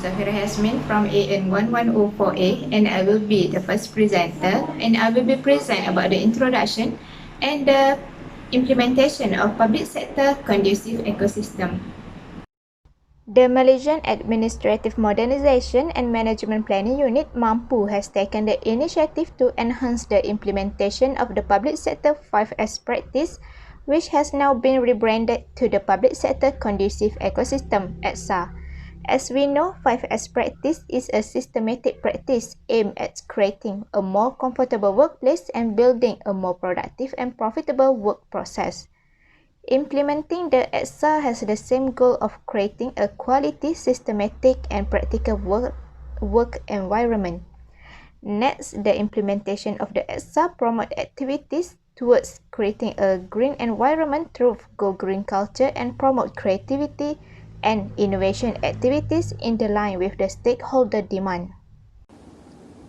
Zafira Hasmin from AN1104A, and I will be the first presenter, and I will be present about the introduction and the implementation of public sector conducive ecosystem. The Malaysian Administrative Modernisation and Management Planning Unit (MAMPU) has taken the initiative to enhance the implementation of the Public Sector 5S practice, which has now been rebranded to the Public Sector Conducive Ecosystem (EKSA). As we know, 5S practice is a systematic practice aimed at creating a more comfortable workplace and building a more productive and profitable work process. Implementing the EKSA has the same goal of creating a quality, systematic, and practical work environment. Next, the implementation of the EKSA promote activities towards creating a green environment through Go Green culture and promote creativity and innovation activities in the line with the stakeholder demand.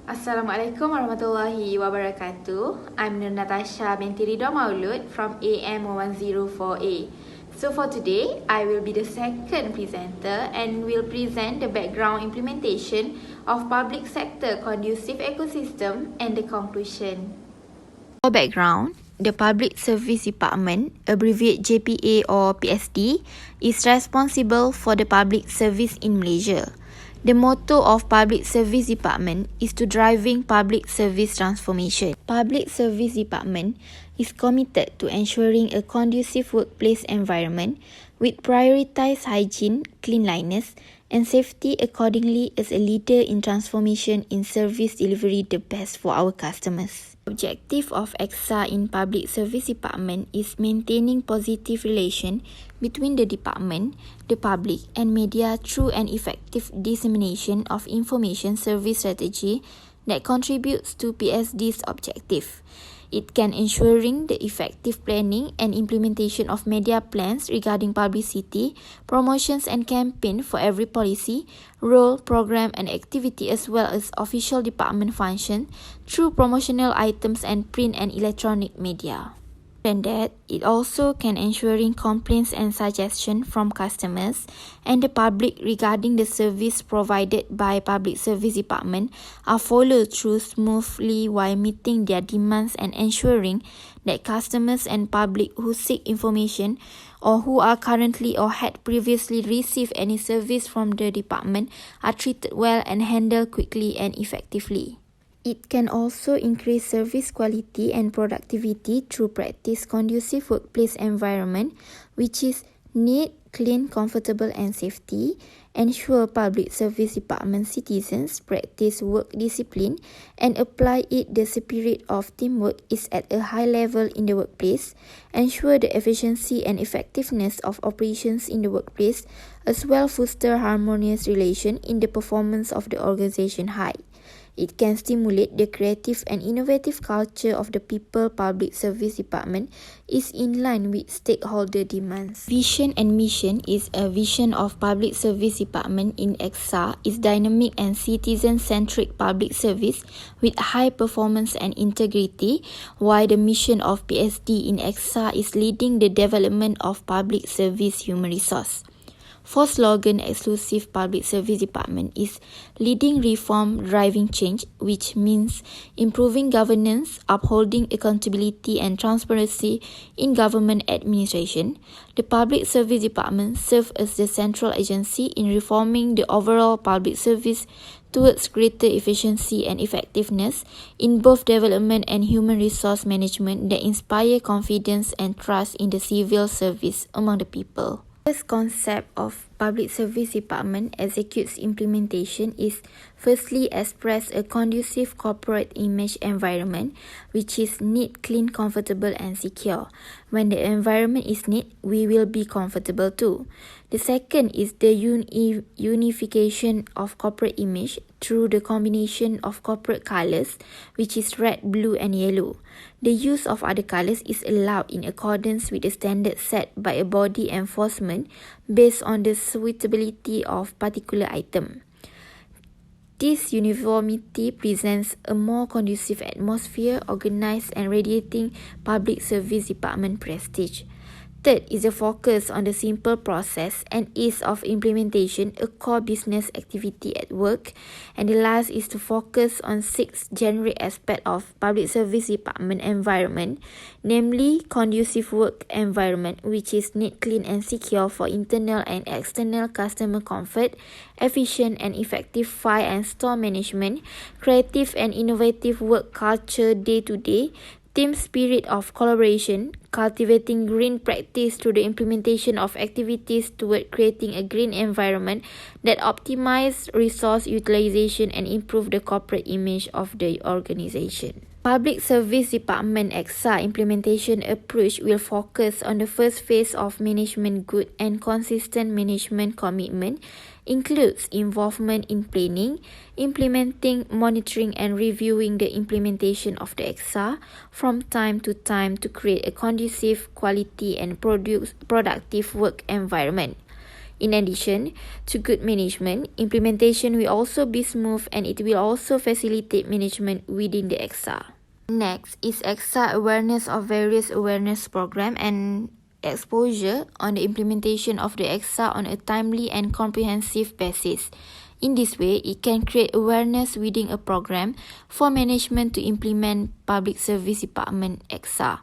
Assalamualaikum warahmatullahi wabarakatuh. I'm Nur Natasha binti Ridha Maulud from AM104A. So for today, I will be the second presenter and will present the background implementation of public sector conducive ecosystem and the conclusion. For background, the Public Service Department, abbreviate JPA or PSD, is responsible for the public service in Malaysia. The motto of Public Service Department is to driving public service transformation. Public Service Department is committed to ensuring a conducive workplace environment with prioritized hygiene, cleanliness, and safety accordingly as a leader in transformation in service delivery the best for our customers. The objective of EKSA in Public Service Department is maintaining positive relation between the department, the public and media through an effective dissemination of information service strategy that contributes to PSD's objective. It can ensuring the effective planning and implementation of media plans regarding publicity, promotions and campaign for every policy, role, program and activity as well as official department function through promotional items and print and electronic media. Than that, it also can ensuring complaints and suggestions from customers and the public regarding the service provided by Public Service Department are followed through smoothly while meeting their demands and ensuring that customers and public who seek information or who are currently or had previously received any service from the department are treated well and handled quickly and effectively. It can also increase service quality and productivity through practice conducive workplace environment, which is neat, clean, comfortable and safety, ensure Public Service Department citizens practice work discipline and apply it the spirit of teamwork is at a high level in the workplace, ensure the efficiency and effectiveness of operations in the workplace, as well foster harmonious relation in the performance of the organization high. It can stimulate the creative and innovative culture of the people. Public Service Department is in line with stakeholder demands. Vision and mission is a vision of Public Service Department in EKSA is dynamic and citizen-centric public service with high performance and integrity, while the mission of PSD in EKSA is leading the development of public service human resource. For slogan exclusive Public Service Department is leading reform, driving change, which means improving governance, upholding accountability and transparency in government administration. The Public Service Department serves as the central agency in reforming the overall public service towards greater efficiency and effectiveness in both development and human resource management that inspire confidence and trust in the civil service among the people. The first concept of Public Service Department executes implementation is firstly express a conducive corporate image environment which is neat, clean, comfortable and secure. When the environment is neat, we will be comfortable too. The second is the unification of corporate image through the combination of corporate colours which is red, blue and yellow. The use of other colours is allowed in accordance with the standards set by a body enforcement based on the suitability of particular item. This uniformity presents a more conducive atmosphere, organised and radiating Public Service Department prestige. Third is a focus on the simple process and ease of implementation, a core business activity at work. And the last is to focus on 6 generic aspects of public service department environment, namely conducive work environment, which is neat, clean and secure for internal and external customer comfort, efficient and effective file and store management, creative and innovative work culture day to day, team spirit of collaboration, cultivating green practice through the implementation of activities toward creating a green environment that optimize resource utilization and improve the corporate image of the organization. Public Service Department EKSA implementation approach will focus on the first phase of management good and consistent management commitment, includes involvement in planning, implementing, monitoring and reviewing the implementation of the EKSA from time to time to create a conducive, quality and productive work environment. In addition to good management, implementation will also be smooth and it will also facilitate management within the EKSA. Next is EKSA awareness of various awareness program and exposure on the implementation of the EKSA on a timely and comprehensive basis. In this way, it can create awareness within a program for management to implement Public Service Department EKSA.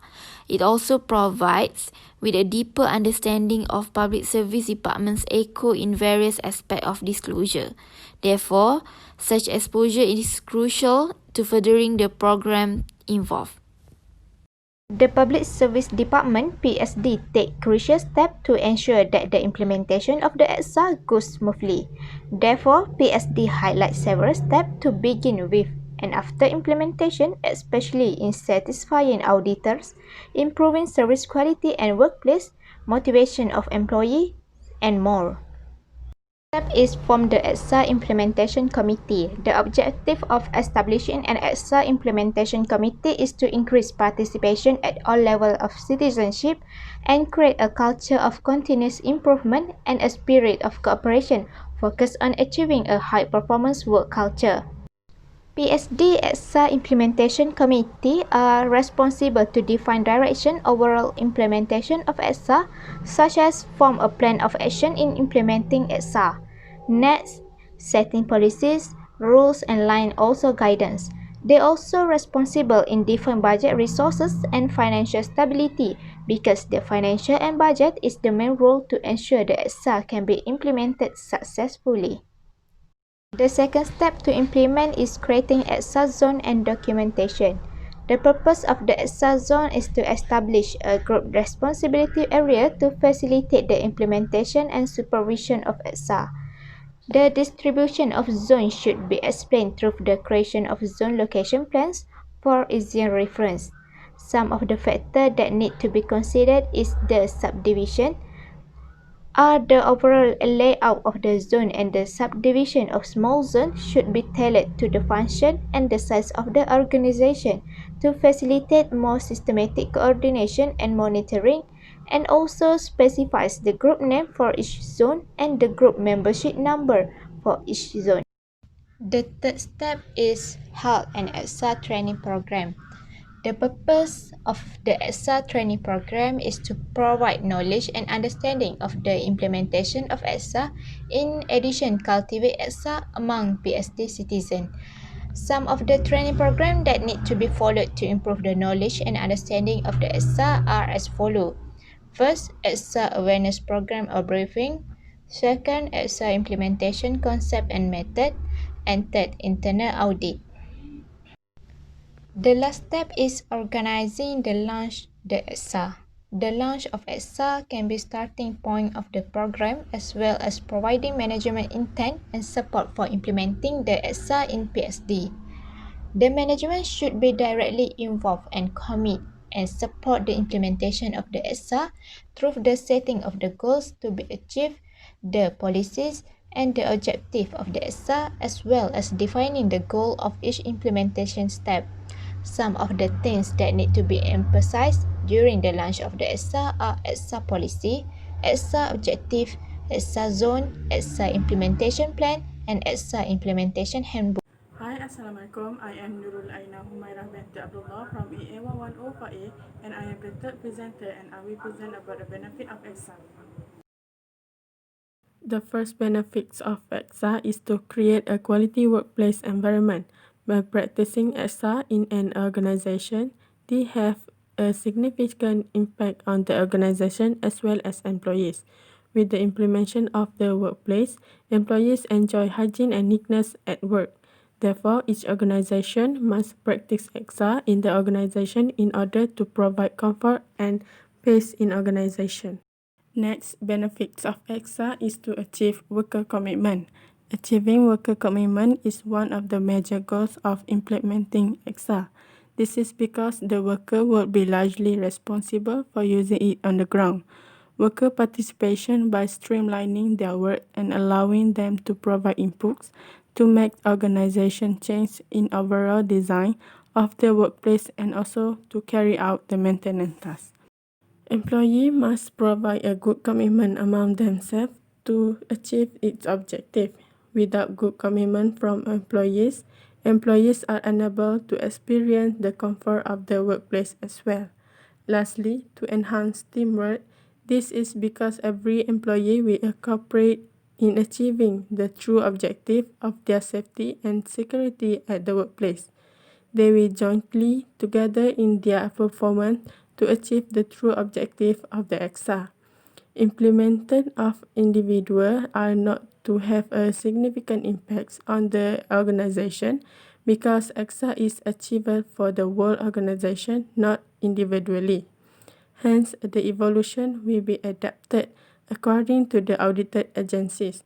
It also provides with a deeper understanding of Public Service Department's echo in various aspects of disclosure. Therefore, such exposure is crucial to furthering the program involved. The Public Service Department PSD take crucial steps to ensure that the implementation of the EKSA goes smoothly. Therefore, PSD highlights several steps to begin with and after implementation, especially in satisfying auditors, improving service quality and workplace, motivation of employee, and more. Step is from the EKSA Implementation Committee. The objective of establishing an EKSA Implementation Committee is to increase participation at all levels of citizenship and create a culture of continuous improvement and a spirit of cooperation focused on achieving a high-performance work culture. PSD EKSA Implementation Committee are responsible to define direction overall implementation of EKSA, such as form a plan of action in implementing EKSA. Next, setting policies, rules and line also guidance. They also responsible in define budget resources and financial stability because the financial and budget is the main role to ensure the EKSA can be implemented successfully. The second step to implement is creating EKSA zone and documentation. The purpose of the EKSA zone is to establish a group responsibility area to facilitate the implementation and supervision of EKSA. The distribution of zones should be explained through the creation of zone location plans for easier reference. Some of the factors that need to be considered is the subdivision, the overall layout of the zone and the subdivision of small zones should be tailored to the function and the size of the organization to facilitate more systematic coordination and monitoring, and also specifies the group name for each zone and the group membership number for each zone. The third step is hold an EKSA training program. The purpose of the EKSA training program is to provide knowledge and understanding of the implementation of EKSA. In addition, cultivate EKSA among PSD citizens. Some of the training programs that need to be followed to improve the knowledge and understanding of the EKSA are as follows. First, EKSA awareness program or briefing. Second, EKSA implementation concept and method. And third, internal audit. The last step is organizing the launch the EKSA. The launch of EKSA can be starting point of the program as well as providing management intent and support for implementing the EKSA in PSD. The management should be directly involved and commit and support the implementation of the EKSA through the setting of the goals to be achieved, the policies, and the objective of the EKSA as well as defining the goal of each implementation step. Some of the things that need to be emphasized during the launch of the EKSA are EKSA policy, EKSA objective, EKSA zone, EKSA implementation plan, and EKSA implementation handbook. Hi, Assalamualaikum. I am Nurul Aina Humairah binti Abdullah from EA110 and I am the third presenter and I will present about the benefit of EKSA. The first benefits of EKSA is to create a quality workplace environment. By practicing EKSA in an organization, they have a significant impact on the organization as well as employees. With the implementation of the workplace, employees enjoy hygiene and neatness at work. Therefore, each organization must practice EKSA in the organization in order to provide comfort and peace in organization. Next, benefits of EKSA is to achieve worker commitment. Achieving worker commitment is one of the major goals of implementing EKSA. This is because the worker will be largely responsible for using it on the ground. Worker participation by streamlining their work and allowing them to provide inputs to make organization change in overall design of the workplace and also to carry out the maintenance tasks. Employee must provide a good commitment among themselves to achieve its objective. Without good commitment from employees, employees are unable to experience the comfort of the workplace as well. Lastly, to enhance teamwork, this is because every employee will cooperate in achieving the true objective of their safety and security at the workplace. They will jointly together in their performance to achieve the true objective of the EKSA. Implementation of individuals are not to have a significant impact on the organization because EKSA is achieved for the whole organization, not individually. Hence, the evolution will be adapted according to the audited agencies.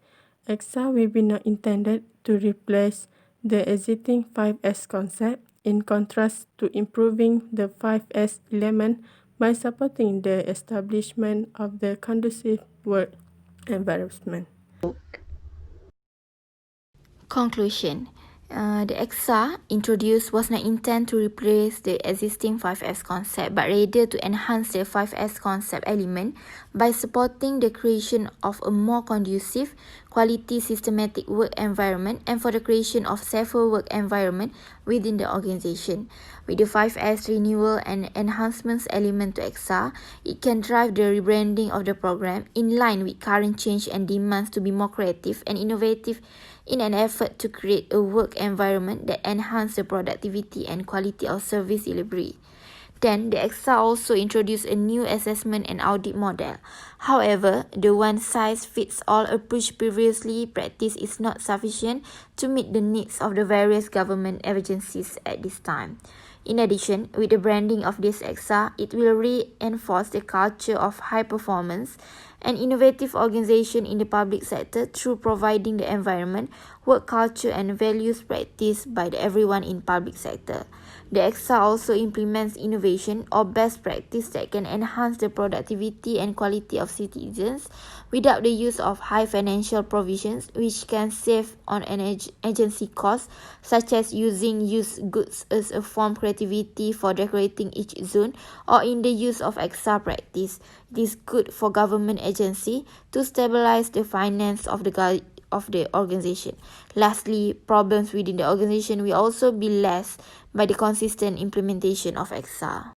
EKSA will be not intended to replace the existing 5S concept, in contrast to improving the 5S element by supporting the establishment of the conducive work environment. Conclusion. The EKSA introduced was not intended to replace the existing 5S concept but rather to enhance the 5S concept element by supporting the creation of a more conducive, quality systematic work environment and for the creation of safer work environment within the organization. With the 5S renewal and enhancements element to EKSA, it can drive the rebranding of the program in line with current change and demands to be more creative and innovative in an effort to create a work environment that enhances the productivity and quality of service delivery. Then, the EKSA also introduced a new assessment and audit model. However, the one-size-fits-all approach previously practiced is not sufficient to meet the needs of the various government agencies at this time. In addition, with the branding of this EKSA, it will reinforce the culture of high performance and innovative organization in the public sector through providing the environment, work culture and values practiced by everyone in public sector. The EKSA also implements innovation or best practice that can enhance the productivity and quality of citizens without the use of high financial provisions, which can save on an agency costs, such as using used goods as a form creativity for decorating each zone or in the use of EKSA practice. It is good for government agency to stabilize the finance of the organization. Lastly, problems within the organization will also be less by the consistent implementation of EKSA.